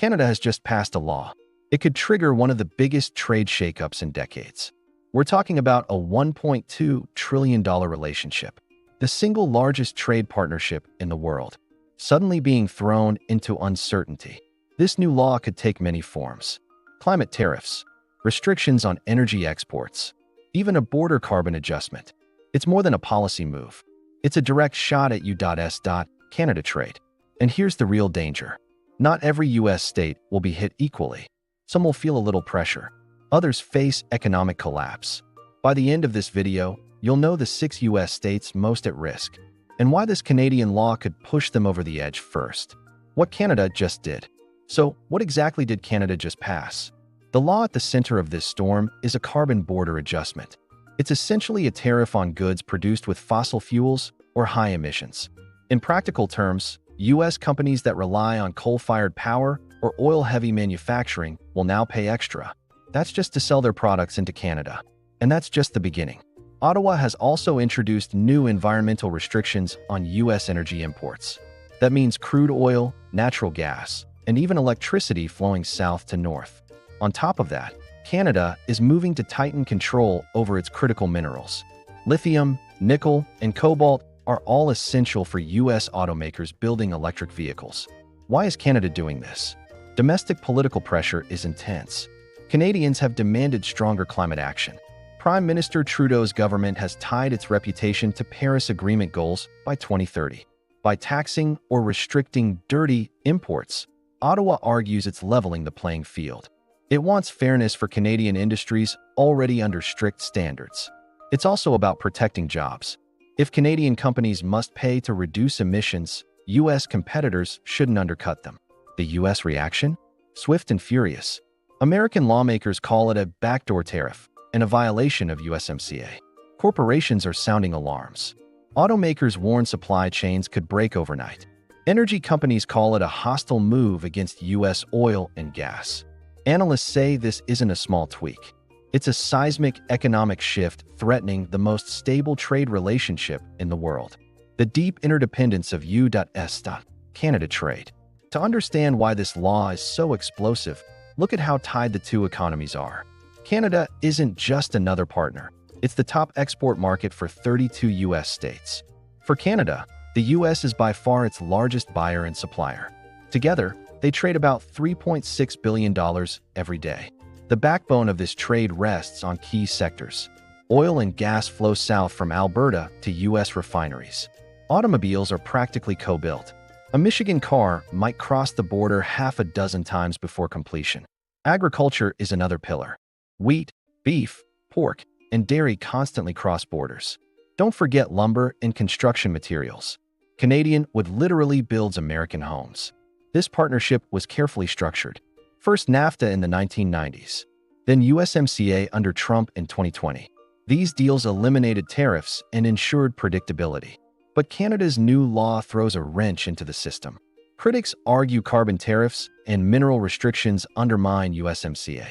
Canada has just passed a law. It could trigger one of the biggest trade shakeups in decades. We're talking about a $1.2 trillion relationship, the single largest trade partnership in the world, suddenly being thrown into uncertainty. This new law could take many forms: climate tariffs, restrictions on energy exports, even a border carbon adjustment. It's more than a policy move. It's a direct shot at U.S. Canada trade. And here's the real danger. Not every U.S. state will be hit equally. Some will feel a little pressure. Others face economic collapse. By the end of this video, you'll know the 6 U.S. states most at risk and why this Canadian law could push them over the edge first. What Canada just did. So, what exactly did Canada just pass? The law at the center of this storm is a carbon border adjustment. It's essentially a tariff on goods produced with fossil fuels or high emissions. In practical terms, U.S. companies that rely on coal-fired power or oil-heavy manufacturing will now pay extra. That's just to sell their products into Canada. And that's just the beginning. Ottawa has also introduced new environmental restrictions on U.S. energy imports. That means crude oil, natural gas, and even electricity flowing south to north. On top of that, Canada is moving to tighten control over its critical minerals. Lithium, nickel, and cobalt are all essential for U.S. automakers building electric vehicles. Why is Canada doing this? Domestic political pressure is intense. Canadians have demanded stronger climate action. Prime Minister Trudeau's government has tied its reputation to Paris Agreement goals by 2030. By taxing or restricting dirty imports, Ottawa argues it's leveling the playing field. It wants fairness for Canadian industries already under strict standards. It's also about protecting jobs. If Canadian companies must pay to reduce emissions, U.S. competitors shouldn't undercut them. The U.S. reaction? Swift and furious. American lawmakers call it a backdoor tariff and a violation of USMCA. Corporations are sounding alarms. Automakers warn supply chains could break overnight. Energy companies call it a hostile move against U.S. oil and gas. Analysts say this isn't a small tweak. It's a seismic economic shift threatening the most stable trade relationship in the world. The deep interdependence of U.S. Canada trade. To understand why this law is so explosive, look at how tied the two economies are. Canada isn't just another partner. It's the top export market for 32 U.S. states. For Canada, the U.S. is by far its largest buyer and supplier. Together, they trade about $3.6 billion every day. The backbone of this trade rests on key sectors. Oil and gas flow south from Alberta to U.S. refineries. Automobiles are practically co-built. A Michigan car might cross the border half a dozen times before completion. Agriculture is another pillar. Wheat, beef, pork, and dairy constantly cross borders. Don't forget lumber and construction materials. Canadian wood literally builds American homes. This partnership was carefully structured. First NAFTA in the 1990s, then USMCA under Trump in 2020. These deals eliminated tariffs and ensured predictability. But Canada's new law throws a wrench into the system. Critics argue carbon tariffs and mineral restrictions undermine USMCA.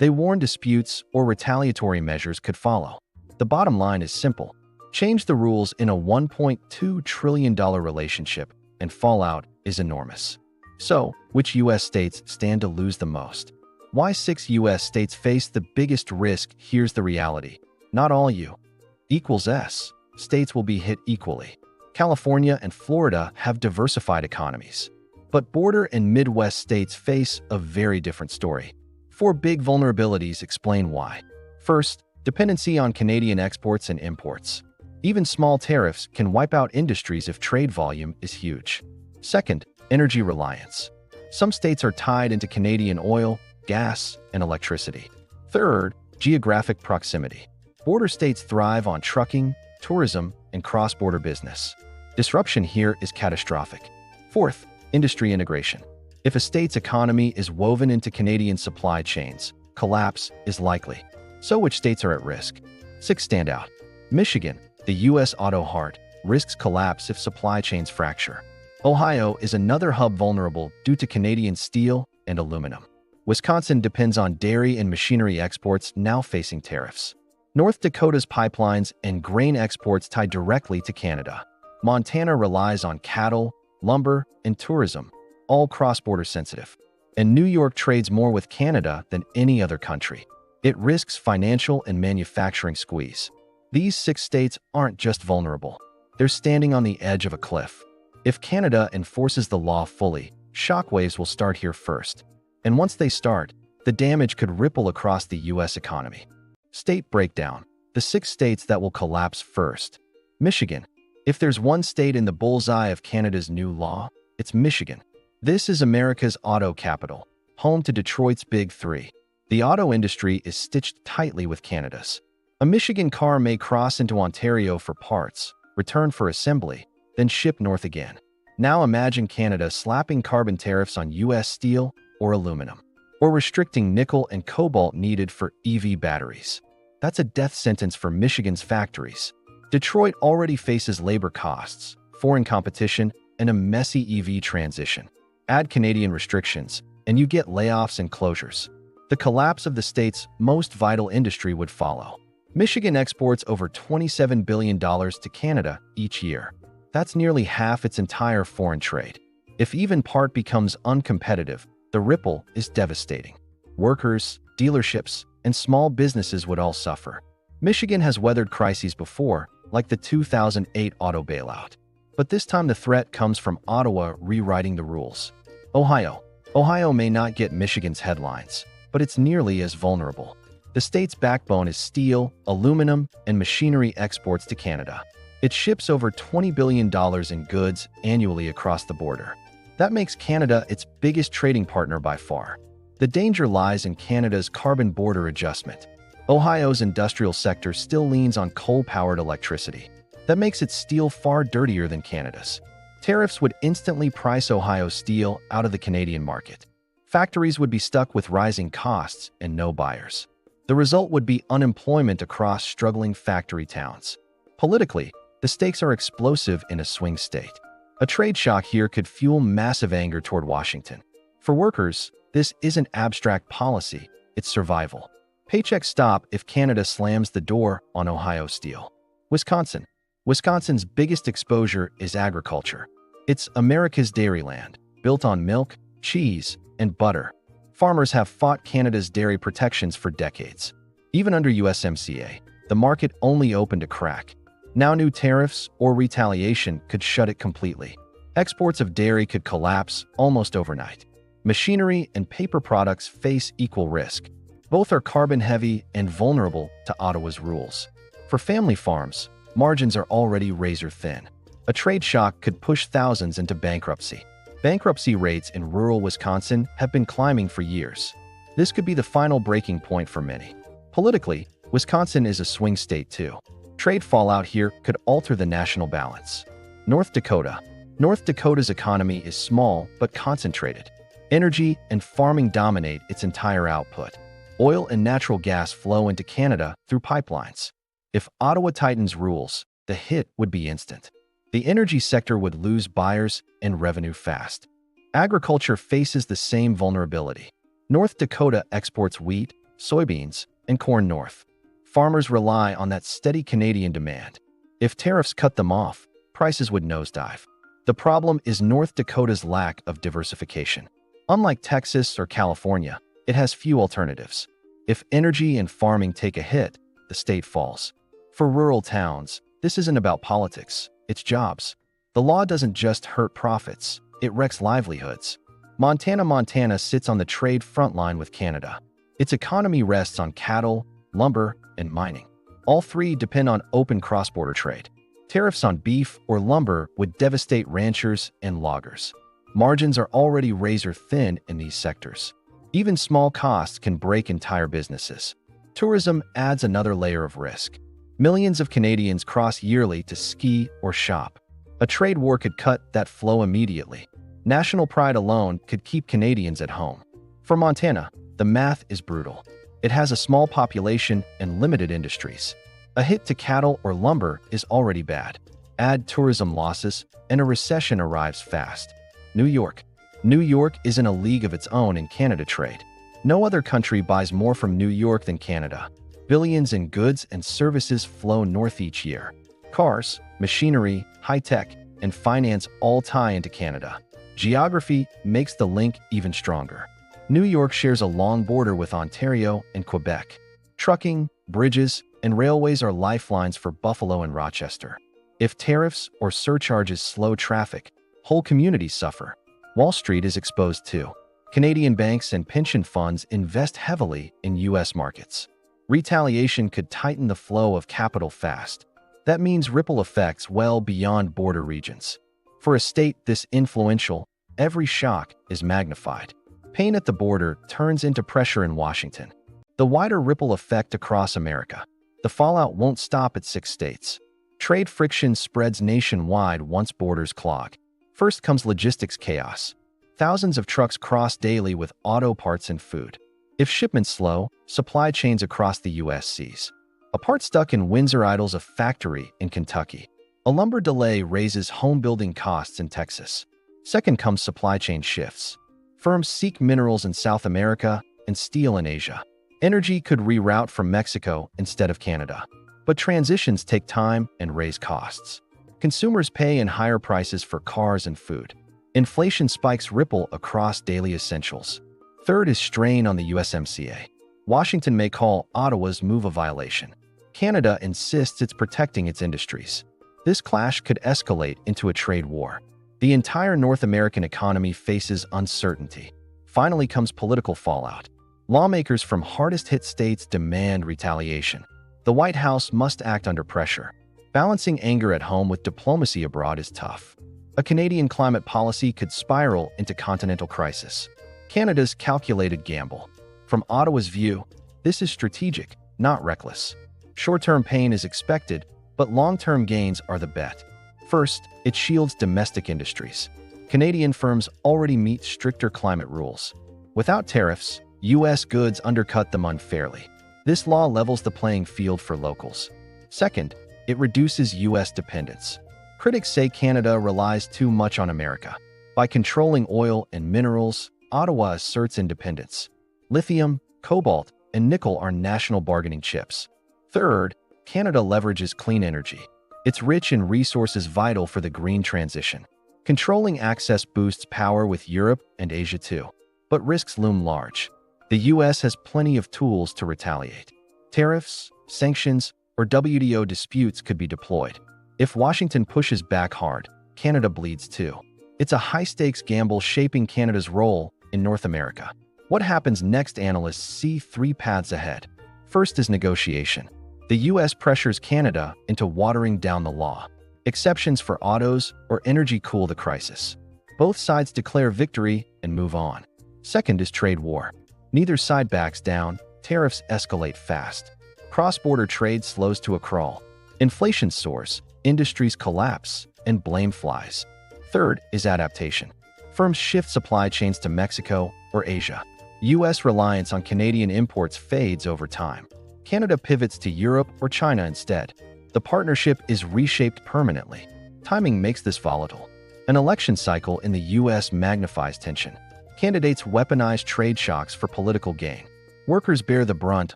They warn disputes or retaliatory measures could follow. The bottom line is simple. Change the rules in a $1.2 trillion relationship, and fallout is enormous. So, which U.S. states stand to lose the most? Why 6 U.S. states face the biggest risk? Here's the reality. Not all U.S. states will be hit equally. California and Florida have diversified economies. But border and Midwest states face a very different story. 4 big vulnerabilities explain why. First, dependency on Canadian exports and imports. Even small tariffs can wipe out industries if trade volume is huge. Second, energy reliance. Some states are tied into Canadian oil, gas, and electricity. Third, geographic proximity. Border states thrive on trucking, tourism, and cross-border business. Disruption here is catastrophic. Fourth, industry integration. If a state's economy is woven into Canadian supply chains, collapse is likely. So which states are at risk? 6 stand out. Michigan, the U.S. auto heart, risks collapse if supply chains fracture. Ohio is another hub vulnerable due to Canadian steel and aluminum. Wisconsin depends on dairy and machinery exports now facing tariffs. North Dakota's pipelines and grain exports tie directly to Canada. Montana relies on cattle, lumber, and tourism, all cross-border sensitive. and New York trades more with Canada than any other country. It risks financial and manufacturing squeeze. These 6 states aren't just vulnerable. They're standing on the edge of a cliff. If Canada enforces the law fully, shockwaves will start here first. And once they start, the damage could ripple across the U.S. economy. State breakdown. The 6 states that will collapse first. Michigan. If there's one state in the bullseye of Canada's new law, it's Michigan. This is America's auto capital, home to Detroit's Big Three. The auto industry is stitched tightly with Canada's. A Michigan car may cross into Ontario for parts, return for assembly, then ship north again. Now imagine Canada slapping carbon tariffs on U.S. steel or aluminum, or restricting nickel and cobalt needed for EV batteries. That's a death sentence for Michigan's factories. Detroit already faces labor costs, foreign competition, and a messy EV transition. Add Canadian restrictions, and you get layoffs and closures. The collapse of the state's most vital industry would follow. Michigan exports over $27 billion to Canada each year. That's nearly half its entire foreign trade. If even part becomes uncompetitive, the ripple is devastating. Workers, dealerships, and small businesses would all suffer. Michigan has weathered crises before, like the 2008 auto bailout. But this time the threat comes from Ottawa rewriting the rules. Ohio. Ohio may not get Michigan's headlines, but it's nearly as vulnerable. The state's backbone is steel, aluminum, and machinery exports to Canada. It ships over $20 billion in goods annually across the border. That makes Canada its biggest trading partner by far. The danger lies in Canada's carbon border adjustment. Ohio's industrial sector still leans on coal-powered electricity. That makes its steel far dirtier than Canada's. Tariffs would instantly price Ohio steel out of the Canadian market. Factories would be stuck with rising costs and no buyers. The result would be unemployment across struggling factory towns. Politically, the stakes are explosive in a swing state. A trade shock here could fuel massive anger toward Washington. For workers, this isn't abstract policy, it's survival. Paychecks stop if Canada slams the door on Ohio steel. Wisconsin. Wisconsin's biggest exposure is agriculture. It's America's dairyland, built on milk, cheese, and butter. Farmers have fought Canada's dairy protections for decades. Even under USMCA, the market only opened a crack. Now new tariffs or retaliation could shut it completely. Exports of dairy could collapse almost overnight. Machinery and paper products face equal risk. Both are carbon-heavy and vulnerable to Ottawa's rules. For family farms, margins are already razor-thin. A trade shock could push thousands into bankruptcy. Bankruptcy rates in rural Wisconsin have been climbing for years. This could be the final breaking point for many. Politically, Wisconsin is a swing state too. Trade fallout here could alter the national balance. North Dakota. North Dakota's economy is small but concentrated. Energy and farming dominate its entire output. Oil and natural gas flow into Canada through pipelines. If Ottawa tightens rules, the hit would be instant. The energy sector would lose buyers and revenue fast. Agriculture faces the same vulnerability. North Dakota exports wheat, soybeans, and corn north. Farmers rely on that steady Canadian demand. If tariffs cut them off, prices would nosedive. The problem is North Dakota's lack of diversification. Unlike Texas or California, it has few alternatives. If energy and farming take a hit, the state falls. For rural towns, this isn't about politics, it's jobs. The law doesn't just hurt profits, it wrecks livelihoods. Montana sits on the trade front line with Canada. Its economy rests on cattle, lumber, and mining. All three depend on open cross-border trade. Tariffs on beef or lumber would devastate ranchers and loggers. Margins are already razor-thin in these sectors. Even small costs can break entire businesses. Tourism adds another layer of risk. Millions of Canadians cross yearly to ski or shop. A trade war could cut that flow immediately. National pride alone could keep Canadians at home. For Montana, the math is brutal. It has a small population and limited industries. A hit to cattle or lumber is already bad. Add tourism losses, and a recession arrives fast. New York. New York is in a league of its own in Canada trade. No other country buys more from New York than Canada. Billions in goods and services flow north each year. Cars, machinery, high-tech, and finance all tie into Canada. Geography makes the link even stronger. New York shares a long border with Ontario and Quebec. Trucking, bridges, and railways are lifelines for Buffalo and Rochester. If tariffs or surcharges slow traffic, whole communities suffer. Wall Street is exposed too. Canadian banks and pension funds invest heavily in U.S. markets. Retaliation could tighten the flow of capital fast. That means ripple effects well beyond border regions. For a state this influential, every shock is magnified. Pain at the border turns into pressure in Washington. The wider ripple effect across America. The fallout won't stop at 6 states. Trade friction spreads nationwide once borders clog. First comes logistics chaos. Thousands of trucks cross daily with auto parts and food. If shipments slow, supply chains across the U.S. cease. A part stuck in Windsor idles a factory in Kentucky. A lumber delay raises home building costs in Texas. Second comes supply chain shifts. Firms seek minerals in South America and steel in Asia. Energy could reroute from Mexico instead of Canada. But transitions take time and raise costs. Consumers pay in higher prices for cars and food. Inflation spikes ripple across daily essentials. Third is strain on the USMCA. Washington may call Ottawa's move a violation. Canada insists it's protecting its industries. This clash could escalate into a trade war. The entire North American economy faces uncertainty. Finally comes political fallout. Lawmakers from hardest-hit states demand retaliation. The White House must act under pressure. Balancing anger at home with diplomacy abroad is tough. A Canadian climate policy could spiral into continental crisis. Canada's calculated gamble. From Ottawa's view, this is strategic, not reckless. Short-term pain is expected, but long-term gains are the bet. First, it shields domestic industries. Canadian firms already meet stricter climate rules. Without tariffs, U.S. goods undercut them unfairly. This law levels the playing field for locals. Second, it reduces U.S. dependence. Critics say Canada relies too much on America. By controlling oil and minerals, Ottawa asserts independence. Lithium, cobalt, and nickel are national bargaining chips. Third, Canada leverages clean energy. It's rich in resources vital for the green transition. Controlling access boosts power with Europe and Asia too. But risks loom large. The U.S. has plenty of tools to retaliate. Tariffs, sanctions, or WTO disputes could be deployed. If Washington pushes back hard, Canada bleeds too. It's a high-stakes gamble shaping Canada's role in North America. What happens next? Analysts see 3 paths ahead. First is negotiation. The U.S. pressures Canada into watering down the law. Exceptions for autos or energy cool the crisis. Both sides declare victory and move on. Second is trade war. Neither side backs down, tariffs escalate fast. Cross-border trade slows to a crawl. Inflation soars, industries collapse, and blame flies. Third is adaptation. Firms shift supply chains to Mexico or Asia. U.S. reliance on Canadian imports fades over time. Canada pivots to Europe or China instead. The partnership is reshaped permanently. Timing makes this volatile. An election cycle in the U.S. magnifies tension. Candidates weaponize trade shocks for political gain. Workers bear the brunt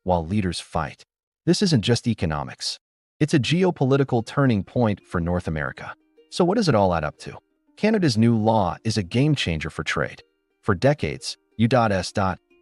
while leaders fight. This isn't just economics. It's a geopolitical turning point for North America. So what does it all add up to? Canada's new law is a game-changer for trade. For decades, U.S.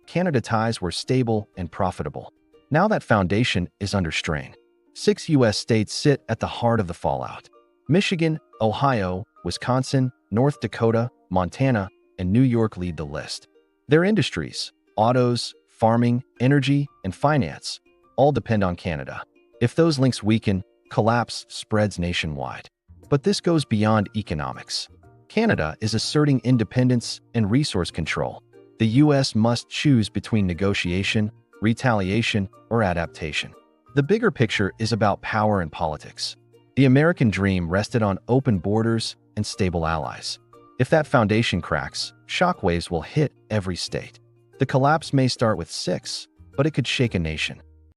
Canada ties were stable and profitable. Now that foundation is under strain. 6 U.S. states sit at the heart of the fallout. Michigan, Ohio, Wisconsin, North Dakota, Montana, and New York lead the list. Their industries, autos, farming, energy, and finance, all depend on Canada. If those links weaken, collapse spreads nationwide. But this goes beyond economics. Canada is asserting independence and resource control. The U.S. must choose between negotiation, retaliation, or adaptation. The bigger picture is about power and politics. The American dream rested on open borders and stable allies. If that foundation cracks, shockwaves will hit every state. The collapse may start with 6, but it could shake a nation.